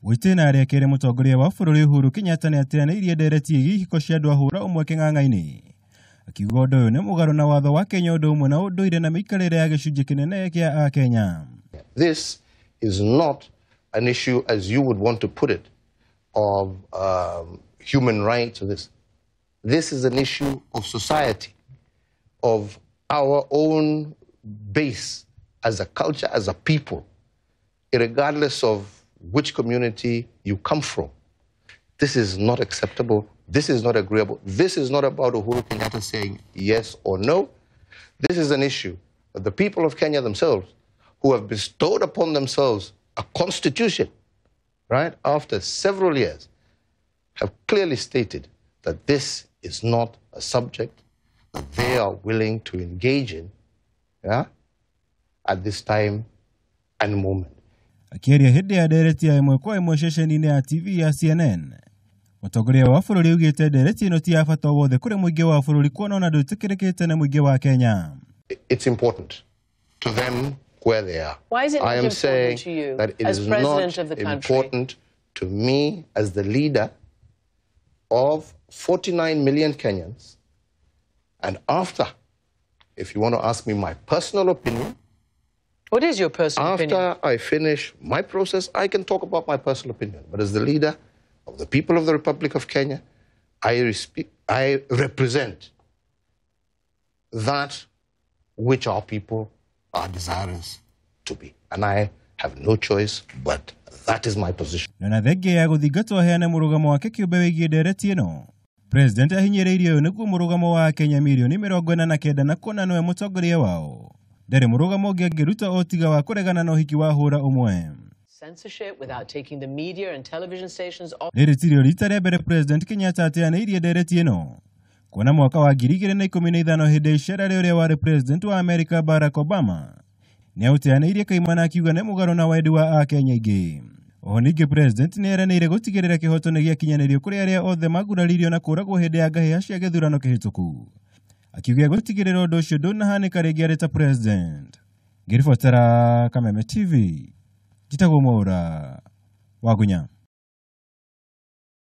Witena aria kere mutongoria wa bururi Uhuru Kenyatta ni ateaneirie ndereti igihiko cia andu ahura umwe king'ang'a-ini. Akiuga undu uyu ni mugaru na watho wa Kenya undu umwe na unduire na miikarire ya gicunji kinene kia Kenya. This is not an issue as you would want to put it of human rights or this. This is an issue of society, of our own base as a culture, as a people, regardless of which community you come from. This is not acceptable. This is not agreeable. This is not about Uhuru Kenyatta saying yes or no. This is an issue of the people of Kenya themselves who have bestowed upon themselves a constitution, right, after several years, have clearly stated that this is not a subject that they are willing to engage in, yeah, at this time and moment. Akiaria hindi ya ndereti ya imwe kwa imwe ceceni-ini ya TV ya CNN, mutongoria wa bururi ugite ndereti ino ti ya bata wothe kuri muingi wa bururi kuona ona ndwitikirikite na muingi wa Kenya. It's important to them where they are. Why is it I am saying to you that it as is president not of the country? Important to me as the leader of 49 million Kenyans. And after, if you want to ask me my personal opinion, what is your personal opinion? After I finish my process, I can talk about my personal opinion. But as the leader of the people of the Republic of Kenya, I represent that which our people are desirous to be. And I have no choice, but that is my position. Na thenge ya guthingatwo heane murugamo wake kiumbe wigie ndereti ino, President ahinyiriirie uyu niguo murugamo wa Kenya milioni 49 na kuona niwe mutongoria wao. Ndari murugamo ungi angiruta otiga wa kuregana na uhiki wa hura umwe. Censorship without taking the media and television stations off. Ndereti rita rĩa mbere President Kenyatta ateaneirie ndereti ino kuona mwaka wa 2015 hindi icera ria uria wari President wa America Barack Obama ni auteaneirie kaimana akiuga ni mugaru na wendi wa Akenya ingi. Oho ningi President ni eranĩire gutigirira kihoto ni giakinyanirio kuri aria othe maguraririo na kuragwo hindi ya ngahĩha cia gĩthurano kĩhĩtũku. Akiuga gutigirira undu ucio ndũnahanĩka rĩngĩ arĩ ta President. Ngĩribotera Kameme TV, Njĩtagwo Mwaura wa Gunya.